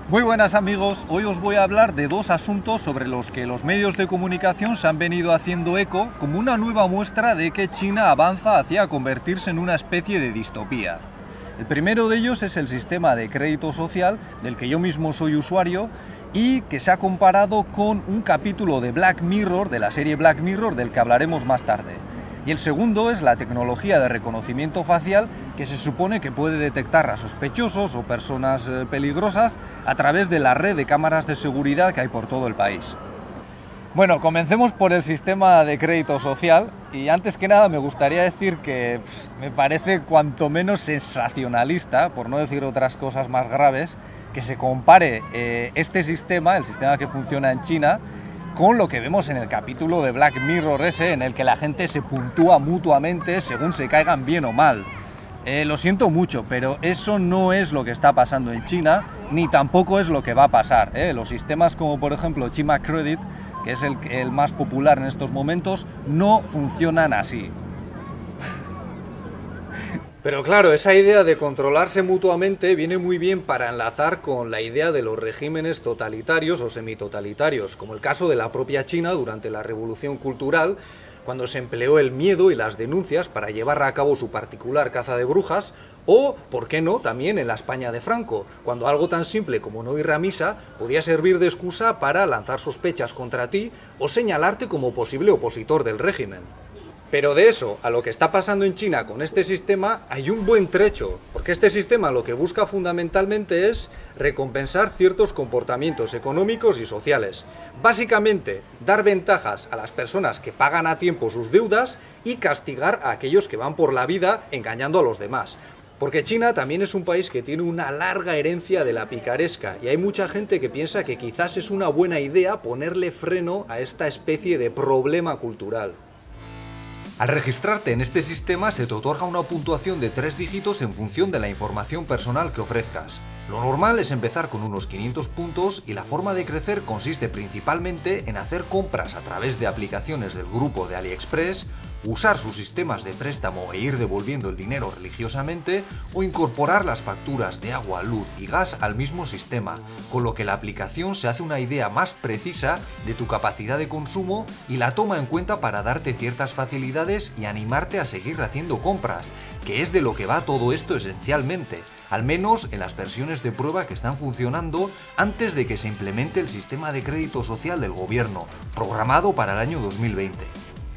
Muy buenas amigos, hoy os voy a hablar de dos asuntos sobre los que los medios de comunicación se han venido haciendo eco como una nueva muestra de que China avanza hacia convertirse en una especie de distopía. El primero de ellos es el sistema de crédito social, del que yo mismo soy usuario, y que se ha comparado con un capítulo de Black Mirror, de la serie Black Mirror, del que hablaremos más tarde. Y el segundo es la tecnología de reconocimiento facial, que se supone que puede detectar a sospechosos o personas peligrosas a través de la red de cámaras de seguridad que hay por todo el país. Bueno, comencemos por el sistema de crédito social, y antes que nada me gustaría decir que me parece cuanto menos sensacionalista, por no decir otras cosas más graves, que se compare este sistema, el sistema que funciona en China, con lo que vemos en el capítulo de Black Mirror ese, en el que la gente se puntúa mutuamente según se caigan bien o mal. Lo siento mucho, pero eso no es lo que está pasando en China, ni tampoco es lo que va a pasar. Los sistemas como por ejemplo Chima Credit, que es el más popular en estos momentos, no funcionan así. Pero claro, esa idea de controlarse mutuamente viene muy bien para enlazar con la idea de los regímenes totalitarios o semitotalitarios, como el caso de la propia China durante la Revolución Cultural, cuando se empleó el miedo y las denuncias para llevar a cabo su particular caza de brujas, o, por qué no, también en la España de Franco, cuando algo tan simple como no ir a misa podía servir de excusa para lanzar sospechas contra ti o señalarte como posible opositor del régimen. Pero de eso a lo que está pasando en China con este sistema hay un buen trecho, porque este sistema lo que busca fundamentalmente es recompensar ciertos comportamientos económicos y sociales. Básicamente, dar ventajas a las personas que pagan a tiempo sus deudas y castigar a aquellos que van por la vida engañando a los demás. Porque China también es un país que tiene una larga herencia de la picaresca y hay mucha gente que piensa que quizás es una buena idea ponerle freno a esta especie de problema cultural. Al registrarte en este sistema se te otorga una puntuación de 3 dígitos en función de la información personal que ofrezcas. Lo normal es empezar con unos 500 puntos y la forma de crecer consiste principalmente en hacer compras a través de aplicaciones del grupo de AliExpress, usar sus sistemas de préstamo e ir devolviendo el dinero religiosamente o incorporar las facturas de agua, luz y gas al mismo sistema, con lo que la aplicación se hace una idea más precisa de tu capacidad de consumo y la toma en cuenta para darte ciertas facilidades y animarte a seguir haciendo compras, que es de lo que va todo esto esencialmente, al menos en las versiones de prueba que están funcionando antes de que se implemente el sistema de crédito social del gobierno, programado para el año 2020.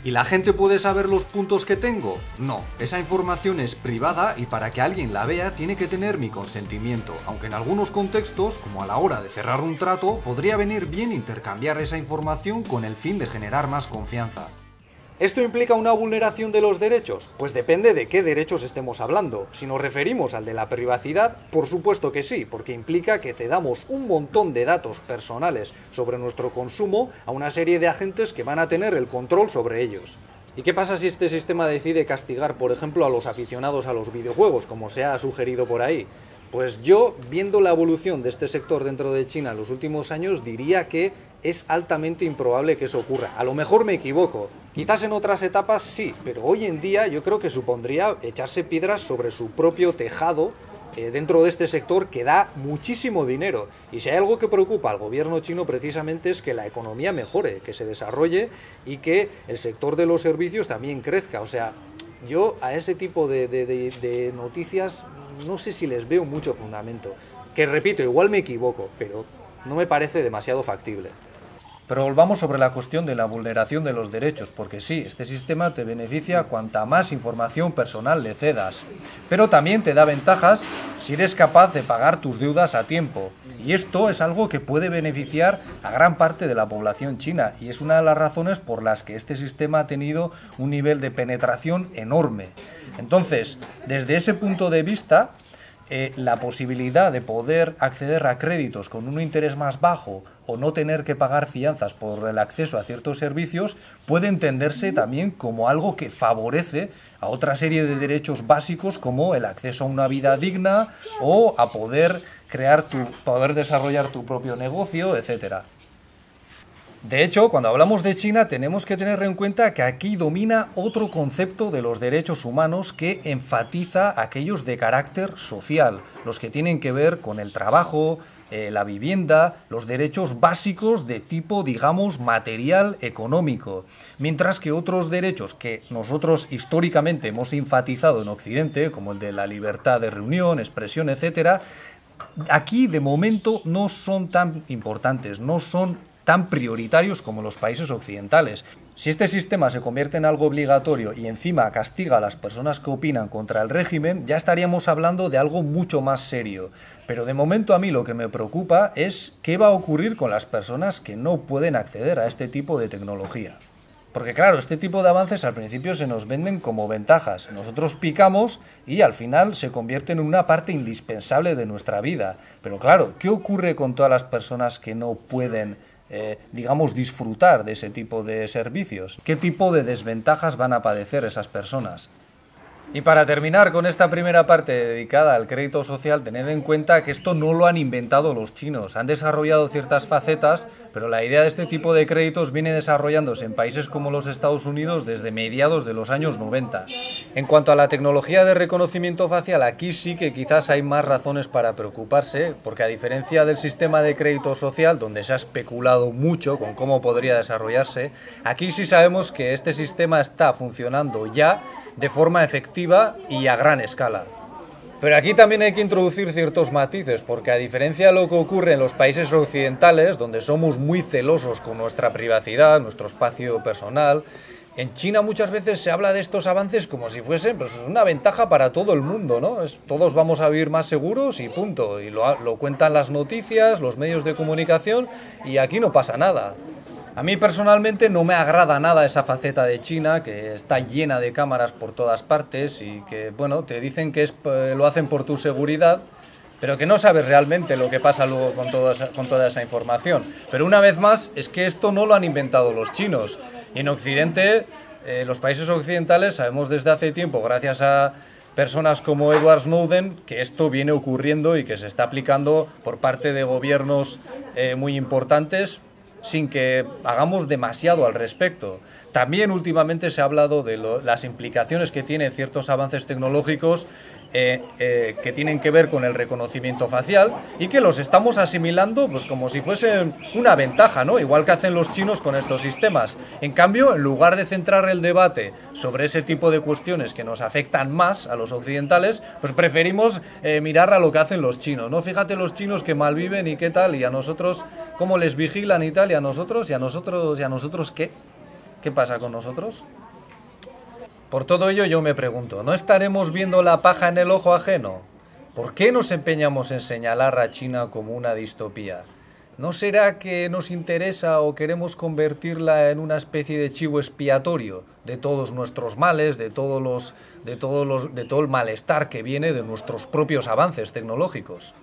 ¿Y la gente puede saber los puntos que tengo? No, esa información es privada y para que alguien la vea tiene que tener mi consentimiento, aunque en algunos contextos, como a la hora de cerrar un trato, podría venir bien intercambiar esa información con el fin de generar más confianza. ¿Esto implica una vulneración de los derechos? Pues depende de qué derechos estemos hablando. Si nos referimos al de la privacidad, por supuesto que sí, porque implica que cedamos un montón de datos personales sobre nuestro consumo a una serie de agentes que van a tener el control sobre ellos. ¿Y qué pasa si este sistema decide castigar, por ejemplo, a los aficionados a los videojuegos, como se ha sugerido por ahí? Pues yo, viendo la evolución de este sector dentro de China en los últimos años, diría que es altamente improbable que eso ocurra. A lo mejor me equivoco, quizás en otras etapas sí, pero hoy en día yo creo que supondría echarse piedras sobre su propio tejado dentro de este sector que da muchísimo dinero. Y si hay algo que preocupa al gobierno chino precisamente es que la economía mejore, que se desarrolle y que el sector de los servicios también crezca. O sea, yo a ese tipo de noticias no sé si les veo mucho fundamento. Que repito, igual me equivoco, pero no me parece demasiado factible. Pero volvamos sobre la cuestión de la vulneración de los derechos, porque sí, este sistema te beneficia cuanta más información personal le cedas, pero también te da ventajas si eres capaz de pagar tus deudas a tiempo. Y esto es algo que puede beneficiar a gran parte de la población china, y es una de las razones por las que este sistema ha tenido un nivel de penetración enorme. Entonces, desde ese punto de vista, la posibilidad de poder acceder a créditos con un interés más bajo o no tener que pagar fianzas por el acceso a ciertos servicios puede entenderse también como algo que favorece a otra serie de derechos básicos como el acceso a una vida digna o a poder desarrollar tu propio negocio, etcétera. De hecho, cuando hablamos de China tenemos que tener en cuenta que aquí domina otro concepto de los derechos humanos que enfatiza aquellos de carácter social, los que tienen que ver con el trabajo, la vivienda, los derechos básicos de tipo, digamos, material económico, mientras que otros derechos que nosotros históricamente hemos enfatizado en Occidente, como el de la libertad de reunión, expresión, etcétera, aquí de momento no son tan importantes, no son tan prioritarios como los países occidentales. Si este sistema se convierte en algo obligatorio y encima castiga a las personas que opinan contra el régimen, ya estaríamos hablando de algo mucho más serio. Pero de momento a mí lo que me preocupa es qué va a ocurrir con las personas que no pueden acceder a este tipo de tecnología. Porque claro, este tipo de avances al principio se nos venden como ventajas. Nosotros picamos y al final se convierten en una parte indispensable de nuestra vida. Pero claro, ¿qué ocurre con todas las personas que no pueden digamos, disfrutar de ese tipo de servicios? ¿Qué tipo de desventajas van a padecer esas personas? Y para terminar con esta primera parte dedicada al crédito social, tened en cuenta que esto no lo han inventado los chinos. Han desarrollado ciertas facetas, pero la idea de este tipo de créditos viene desarrollándose en países como los Estados Unidos desde mediados de los años 90. En cuanto a la tecnología de reconocimiento facial, aquí sí que quizás hay más razones para preocuparse, porque a diferencia del sistema de crédito social, donde se ha especulado mucho con cómo podría desarrollarse, aquí sí sabemos que este sistema está funcionando ya de forma efectiva y a gran escala. Pero aquí también hay que introducir ciertos matices, porque a diferencia de lo que ocurre en los países occidentales, donde somos muy celosos con nuestra privacidad, nuestro espacio personal, en China muchas veces se habla de estos avances como si fuesen pues, una ventaja para todo el mundo, ¿no? Todos vamos a vivir más seguros y punto. Y lo cuentan las noticias, los medios de comunicación, y aquí no pasa nada. A mí personalmente no me agrada nada esa faceta de China, que está llena de cámaras por todas partes y que, bueno, te dicen que lo hacen por tu seguridad, pero que no sabes realmente lo que pasa luego con toda esa información. Pero una vez más, es que esto no lo han inventado los chinos. Y en Occidente, los países occidentales, sabemos desde hace tiempo, gracias a personas como Edward Snowden, que esto viene ocurriendo y que se está aplicando por parte de gobiernos muy importantes, sin que hagamos demasiado al respecto. También últimamente se ha hablado de las implicaciones que tienen ciertos avances tecnológicos que tienen que ver con el reconocimiento facial y que los estamos asimilando pues como si fuesen una ventaja, ¿no? Igual que hacen los chinos con estos sistemas. En cambio, en lugar de centrar el debate sobre ese tipo de cuestiones que nos afectan más a los occidentales, pues preferimos mirar a lo que hacen los chinos, ¿no? Fíjate los chinos que malviven y qué tal, y a nosotros cómo les vigilan y tal, y a nosotros ¿qué? ¿Qué pasa con nosotros? Por todo ello yo me pregunto, ¿no estaremos viendo la paja en el ojo ajeno? ¿Por qué nos empeñamos en señalar a China como una distopía? ¿No será que nos interesa o queremos convertirla en una especie de chivo expiatorio de todos nuestros males, de todo el malestar que viene de nuestros propios avances tecnológicos?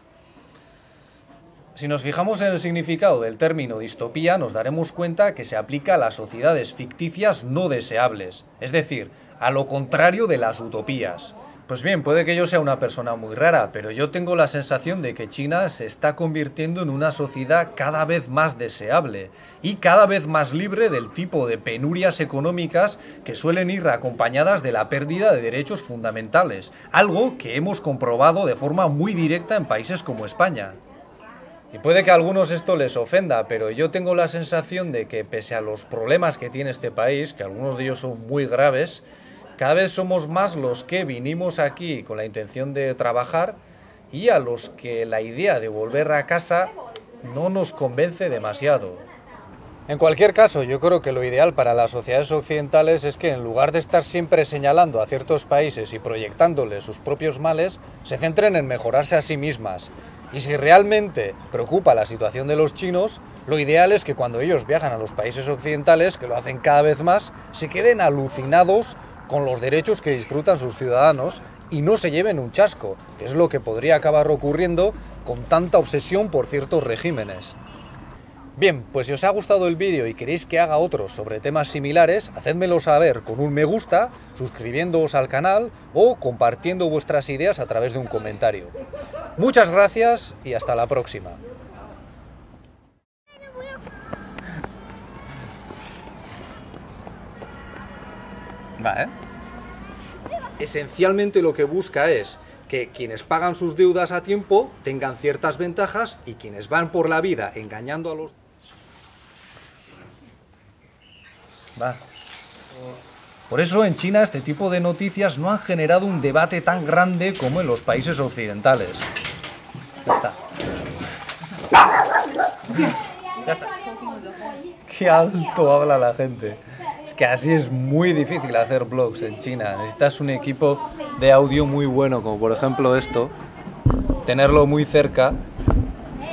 Si nos fijamos en el significado del término distopía, nos daremos cuenta que se aplica a las sociedades ficticias no deseables, es decir, a lo contrario de las utopías. Pues bien, puede que yo sea una persona muy rara, pero yo tengo la sensación de que China se está convirtiendo en una sociedad cada vez más deseable y cada vez más libre del tipo de penurias económicas que suelen ir acompañadas de la pérdida de derechos fundamentales, algo que hemos comprobado de forma muy directa en países como España. Y puede que a algunos esto les ofenda, pero yo tengo la sensación de que pese a los problemas que tiene este país, que algunos de ellos son muy graves, cada vez somos más los que vinimos aquí con la intención de trabajar y a los que la idea de volver a casa no nos convence demasiado. En cualquier caso, yo creo que lo ideal para las sociedades occidentales es que en lugar de estar siempre señalando a ciertos países y proyectándoles sus propios males, se centren en mejorarse a sí mismas. Y si realmente preocupa la situación de los chinos, lo ideal es que cuando ellos viajan a los países occidentales, que lo hacen cada vez más, se queden alucinados con los derechos que disfrutan sus ciudadanos y no se lleven un chasco, que es lo que podría acabar ocurriendo con tanta obsesión por ciertos regímenes. Bien, pues si os ha gustado el vídeo y queréis que haga otros sobre temas similares, hacedmelo saber con un me gusta, suscribiéndoos al canal o compartiendo vuestras ideas a través de un comentario. Muchas gracias y hasta la próxima. Vale. Esencialmente lo que busca es que quienes pagan sus deudas a tiempo tengan ciertas ventajas y quienes van por la vida engañando a los... Va. Por eso en China este tipo de noticias no han generado un debate tan grande como en los países occidentales. Ya está. Ya está. Qué alto habla la gente. Es que así es muy difícil hacer vlogs en China. Necesitas un equipo de audio muy bueno, como por ejemplo esto. Tenerlo muy cerca.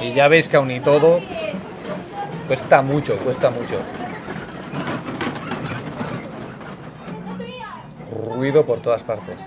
Y ya veis que aun y todo cuesta mucho, cuesta mucho. Ruido por todas partes.